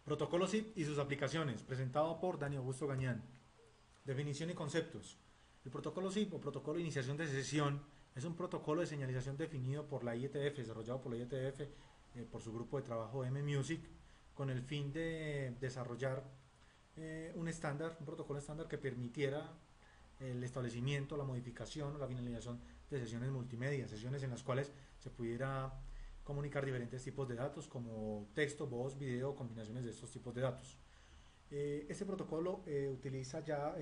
Protocolo SIP y sus aplicaciones, presentado por Dani Augusto Gañán. Definición y conceptos. El protocolo SIP o protocolo de iniciación de sesión es un protocolo de señalización definido por la IETF, desarrollado por la IETF por su grupo de trabajo M-Music, con el fin de desarrollar un estándar, un protocolo estándar que permitiera el establecimiento, la modificación o la finalización de sesiones multimedia, sesiones en las cuales se pudiera comunicar diferentes tipos de datos como texto, voz, video, combinaciones de estos tipos de datos. Este protocolo utiliza ya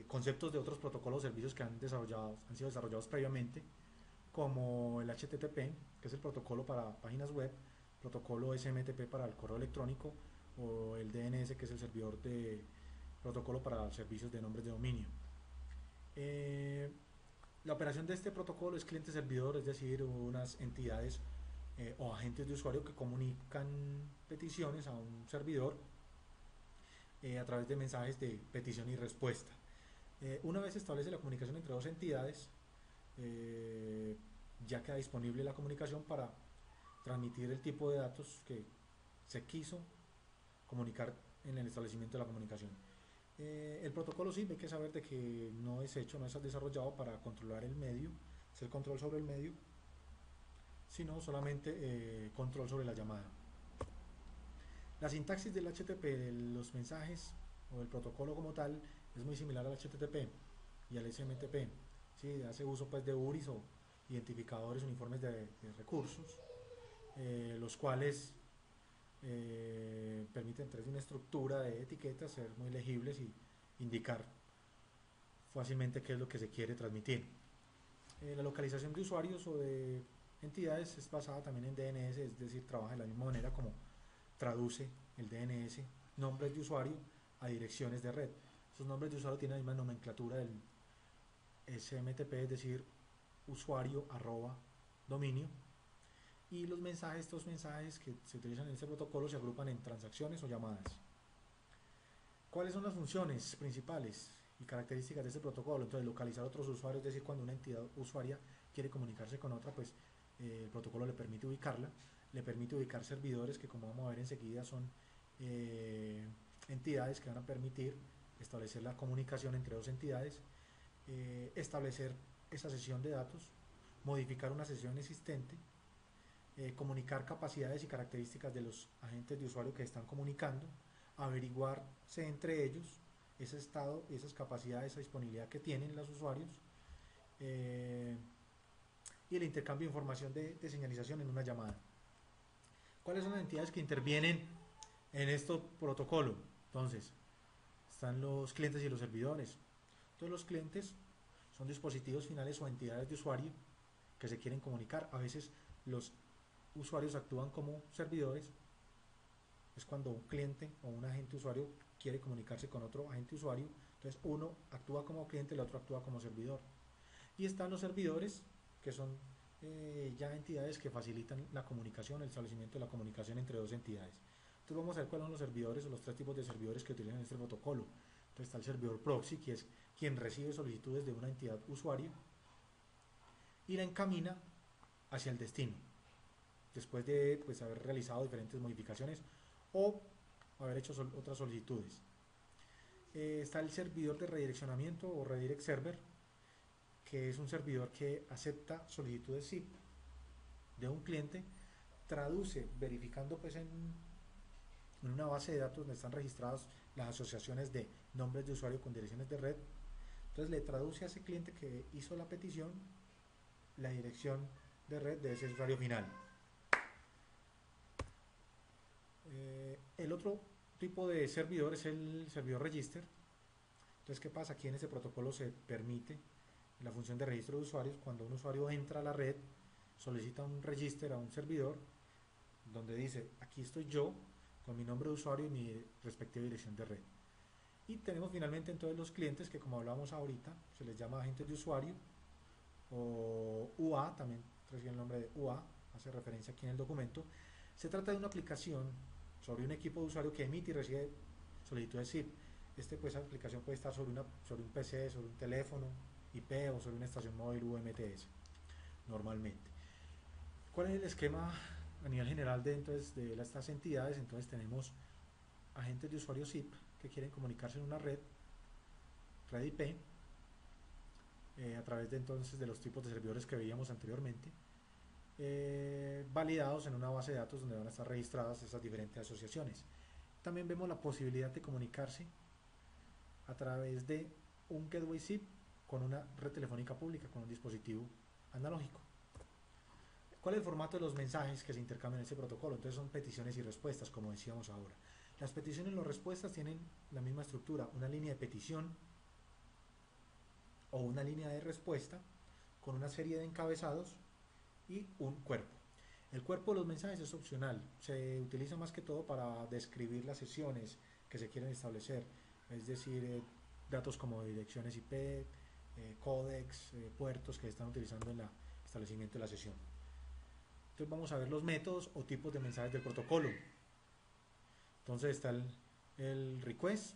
conceptos de otros protocolos o servicios que han sido desarrollados previamente, como el HTTP, que es el protocolo para páginas web, protocolo SMTP para el correo electrónico, o el DNS, que es el servidor de protocolo para servicios de nombres de dominio. Eh, la operación de este protocolo es cliente-servidor, es decir, unas entidades o agentes de usuario que comunican peticiones a un servidor a través de mensajes de petición y respuesta. Una vez se establece la comunicación entre dos entidades, eh, ya queda disponible la comunicación para transmitir el tipo de datos que se quiso comunicar en el establecimiento de la comunicación. El protocolo sí hay que saber de que no es hecho, no es desarrollado para controlar el medio, es el control sobre el medio, sino solamente control sobre la llamada. La sintaxis del HTTP, de los mensajes o del protocolo como tal, es muy similar al HTTP y al SMTP. Sí, hace uso pues de URIs o identificadores uniformes de recursos, los cuales permiten tener una estructura de etiquetas, ser muy legibles y indicar fácilmente qué es lo que se quiere transmitir. La localización de usuarios o de entidades es basada también en DNS, es decir, trabaja de la misma manera como traduce el DNS nombres de usuario a direcciones de red. Esos nombres de usuario tienen la misma nomenclatura del SMTP, es decir, usuario arroba dominio, y los mensajes, estos mensajes que se utilizan en este protocolo se agrupan en transacciones o llamadas. ¿Cuáles son las funciones principales y características de este protocolo? Entonces, localizar otros usuarios, es decir, cuando una entidad usuaria quiere comunicarse con otra, pues el protocolo le permite ubicarla, le permite ubicar servidores que, como vamos a ver enseguida, son entidades que van a permitir establecer la comunicación entre dos entidades, establecer esa sesión de datos, modificar una sesión existente, comunicar capacidades y características de los agentes de usuario que están comunicando, averiguarse entre ellos ese estado, esas capacidades, esa disponibilidad que tienen los usuarios, eh, y el intercambio de información de señalización en una llamada. ¿Cuáles son las entidades que intervienen en este protocolo? Entonces, están los clientes y los servidores. Todos los clientes son dispositivos finales o entidades de usuario que se quieren comunicar. A veces los usuarios actúan como servidores, es cuando un cliente o un agente usuario quiere comunicarse con otro agente usuario, entonces uno actúa como cliente, el otro actúa como servidor. Y están los servidores, que son ya entidades que facilitan la comunicación, el establecimiento de la comunicación entre dos entidades. Entonces vamos a ver cuáles son los servidores o los tres tipos de servidores que utilizan este protocolo. Entonces está el servidor proxy, que es quien recibe solicitudes de una entidad usuario y la encamina hacia el destino, después de pues, haber realizado diferentes modificaciones o haber hecho otras solicitudes. Está el servidor de redireccionamiento o redirect server, que es un servidor que acepta solicitudes SIP de un cliente, traduce verificando pues en una base de datos donde están registradas las asociaciones de nombres de usuario con direcciones de red. Entonces le traduce a ese cliente que hizo la petición la dirección de red de ese usuario final. El otro tipo de servidor es el servidor register. Entonces, ¿qué pasa? Aquí en este protocolo se permite la función de registro de usuarios. Cuando un usuario entra a la red, solicita un register a un servidor donde dice, aquí estoy yo con mi nombre de usuario y mi respectiva dirección de red. Y tenemos finalmente entonces los clientes que, como hablábamos ahorita, se les llama agentes de usuario o UA, también recibe el nombre de UA, hace referencia aquí en el documento. Se trata de una aplicación sobre un equipo de usuario que emite y recibe solicitudes SIP. Pues, aplicación puede estar sobre un PC, sobre un teléfono IP o sobre una estación móvil UMTS normalmente. ¿Cuál es el esquema a nivel general de, entonces, de estas entidades? Entonces tenemos agentes de usuario SIP que quieren comunicarse en una red IP, a través de entonces de los tipos de servidores que veíamos anteriormente, validados en una base de datos donde van a estar registradas esas diferentes asociaciones. También vemos la posibilidad de comunicarse a través de un gateway SIP con una red telefónica pública, con un dispositivo analógico. ¿Cuál es el formato de los mensajes que se intercambian en ese protocolo? Entonces son peticiones y respuestas, como decíamos ahora. Las peticiones y las respuestas tienen la misma estructura, una línea de petición o una línea de respuesta con una serie de encabezados y un cuerpo. El cuerpo de los mensajes es opcional, se utiliza más que todo para describir las sesiones que se quieren establecer, es decir, datos como direcciones IP, códecs, puertos que se están utilizando en el establecimiento de la sesión. Entonces vamos a ver los métodos o tipos de mensajes del protocolo. Entonces está el request,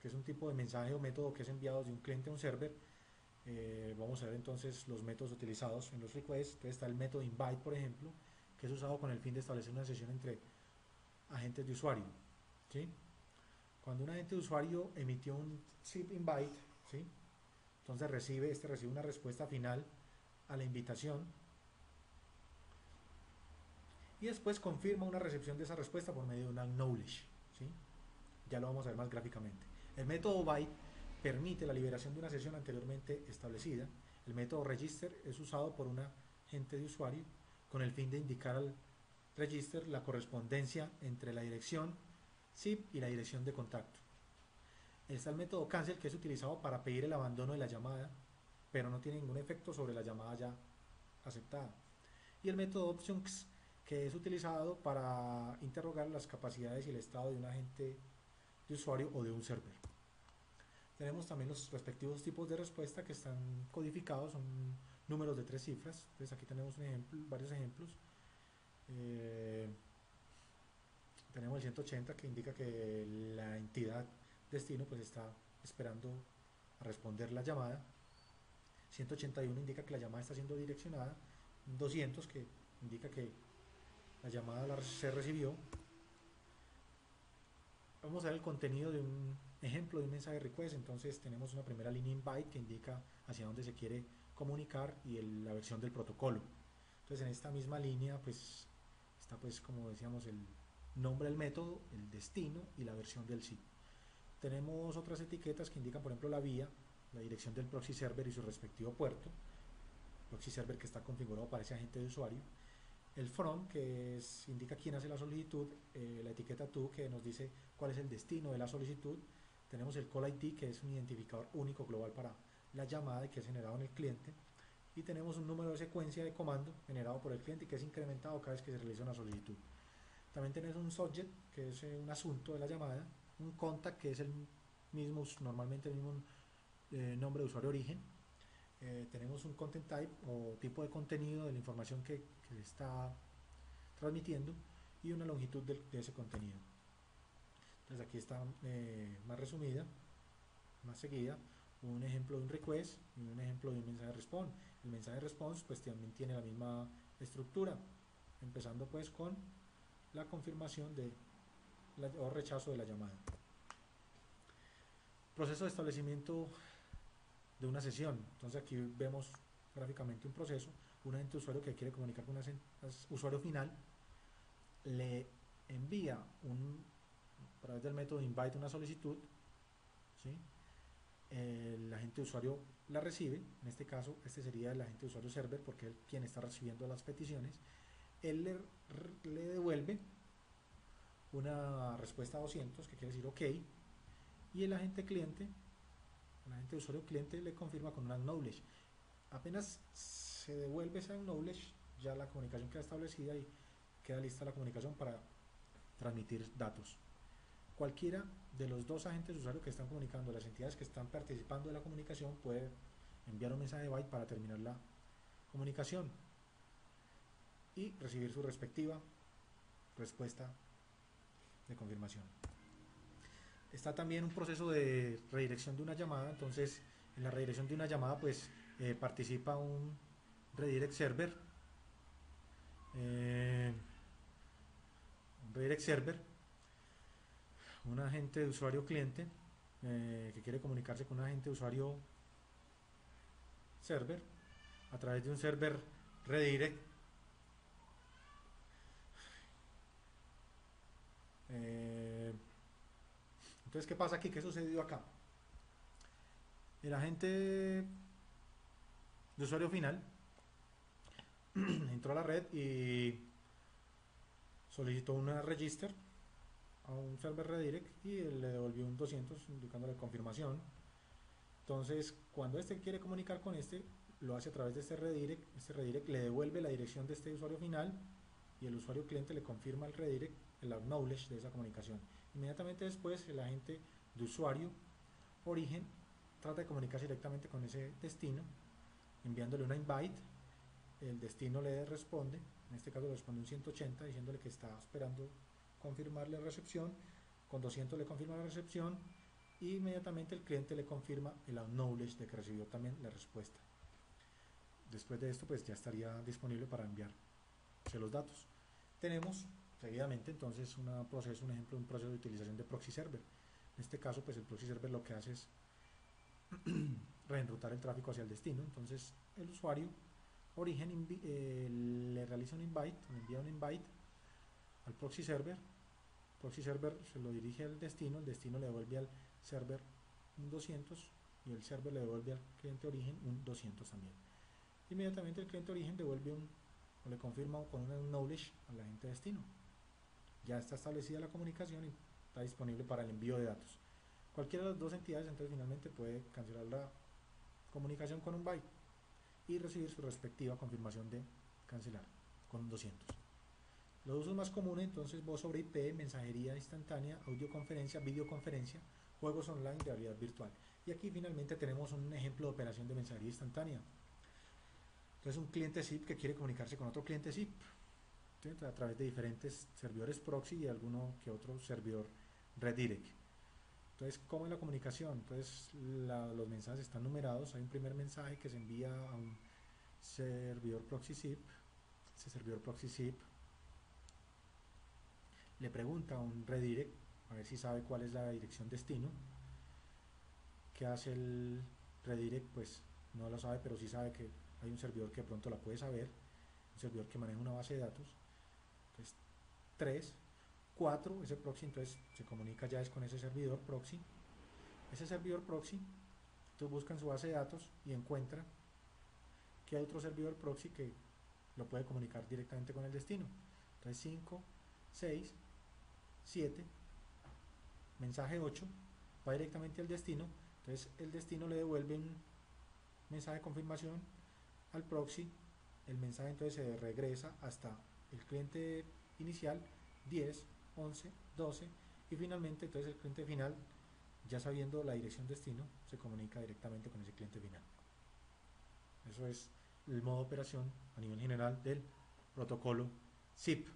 que es un tipo de mensaje o método que es enviado de un cliente a un server. Vamos a ver entonces los métodos utilizados en los requests. Entonces está el método invite, por ejemplo, que es usado con el fin de establecer una sesión entre agentes de usuario, ¿sí? Cuando un agente de usuario emitió un SIP invite, ¿sí?, entonces recibe una respuesta final a la invitación y después confirma una recepción de esa respuesta por medio de un acknowledge, ¿sí? Ya lo vamos a ver más gráficamente. El método byte permite la liberación de una sesión anteriormente establecida. El método register es usado por un agente de usuario con el fin de indicar al register la correspondencia entre la dirección SIP y la dirección de contacto. Está el método cancel, que es utilizado para pedir el abandono de la llamada, pero no tiene ningún efecto sobre la llamada ya aceptada. Y el método options, que es utilizado para interrogar las capacidades y el estado de un agente de usuario o de un server. Tenemos también los respectivos tipos de respuesta que están codificados, son números de 3 cifras. Entonces aquí tenemos varios ejemplos. Tenemos el 180, que indica que la entidad destino pues está esperando a responder la llamada. 181 indica que la llamada está siendo direccionada. 200, que indica que la llamada se recibió. Vamos a ver el contenido de un ejemplo de un mensaje request. Entonces tenemos una primera línea invite que indica hacia dónde se quiere comunicar y la versión del protocolo. Entonces en esta misma línea pues está, pues, como decíamos, el nombre del método, el destino y la versión del SIP. Tenemos otras etiquetas que indican, por ejemplo, la vía, la dirección del proxy server y su respectivo puerto, proxy server que está configurado para ese agente de usuario. El from, que indica quién hace la solicitud, la etiqueta to, que nos dice cuál es el destino de la solicitud. Tenemos el call ID, que es un identificador único global para la llamada y que es generado en el cliente. Y tenemos un número de secuencia de comando generado por el cliente y que es incrementado cada vez que se realiza una solicitud. También tenemos un subject, que es un asunto de la llamada, un contact, que es normalmente el mismo nombre de usuario origen. Tenemos un content type o tipo de contenido de la información que está transmitiendo y una longitud de ese contenido. Entonces aquí está más resumida, más seguida, un ejemplo de un request y un ejemplo de un mensaje response. El mensaje response pues también tiene la misma estructura, empezando pues con la confirmación o rechazo de la llamada. Proceso de establecimiento de una sesión. Entonces aquí vemos gráficamente un proceso, un agente de usuario que quiere comunicar con un usuario final, le envía a través del método invite una solicitud, ¿sí? El agente de usuario la recibe, en este caso este sería el agente de usuario server porque es quien está recibiendo las peticiones. Él le devuelve una respuesta a 200, que quiere decir ok, y el agente de usuario cliente le confirma con un acknowledge. Apenas se devuelve ese acknowledge, ya la comunicación queda establecida y queda lista la comunicación para transmitir datos. Cualquiera de los dos agentes de usuario que están comunicando, las entidades que están participando de la comunicación, puede enviar un mensaje de byte para terminar la comunicación y recibir su respectiva respuesta de confirmación. Está también un proceso de redirección de una llamada. Entonces en la redirección de una llamada pues participa un redirect server, un agente de usuario cliente que quiere comunicarse con un agente de usuario server a través de un server redirect. Entonces, ¿qué pasa aquí? ¿Qué sucedió acá? El agente de usuario final entró a la red y solicitó una register a un server redirect y le devolvió un 200 indicándole confirmación. Entonces, cuando este quiere comunicar con este, lo hace a través de este redirect le devuelve la dirección de este usuario final y el usuario cliente le confirma el redirect, el acknowledge de esa comunicación. Inmediatamente después, el agente de usuario origen trata de comunicarse directamente con ese destino, enviándole una invite, el destino le responde, en este caso le responde un 180 diciéndole que está esperando confirmarle la recepción, con 200 le confirma la recepción y inmediatamente el cliente le confirma el acknowledge de que recibió también la respuesta. Después de esto pues ya estaría disponible para enviarse los datos. Tenemos seguidamente entonces un ejemplo de un proceso de utilización de proxy server. En este caso pues el proxy server lo que hace es reenrutar el tráfico hacia el destino. Entonces el usuario origen le realiza un invite, le envía un invite al proxy server se lo dirige al destino, el destino le devuelve al server un 200 y el server le devuelve al cliente origen un 200 también. Inmediatamente el cliente origen devuelve o le confirma con un knowledge al agente destino. Ya está establecida la comunicación y está disponible para el envío de datos. Cualquiera de las dos entidades entonces finalmente puede cancelar la comunicación con un byte y recibir su respectiva confirmación de cancelar con un 200. Los usos más comunes entonces voz sobre IP, mensajería instantánea, audioconferencia, videoconferencia, juegos online de realidad virtual. Y aquí finalmente tenemos un ejemplo de operación de mensajería instantánea. Entonces un cliente SIP que quiere comunicarse con otro cliente SIP, ¿sí? A través de diferentes servidores proxy y alguno que otro servidor redirect. Entonces, ¿cómo es la comunicación? Entonces los mensajes están numerados, hay un primer mensaje que se envía a un servidor proxy SIP, ese servidor proxy SIP le pregunta a un redirect a ver si sabe cuál es la dirección destino. ¿Qué hace el redirect? Pues no lo sabe, pero sí sabe que hay un servidor que de pronto la puede saber, un servidor que maneja una base de datos. Entonces 3, 4, ese proxy entonces se comunica ya es con ese servidor proxy. Ese servidor proxy entonces busca en su base de datos y encuentra que hay otro servidor proxy que lo puede comunicar directamente con el destino. Entonces 5, 6, 7, mensaje 8, va directamente al destino. Entonces el destino le devuelve un mensaje de confirmación al proxy, el mensaje entonces se regresa hasta el cliente inicial 10, 11, 12 y finalmente entonces el cliente final, ya sabiendo la dirección destino, se comunica directamente con ese cliente final. Eso es el modo de operación a nivel general del protocolo SIP.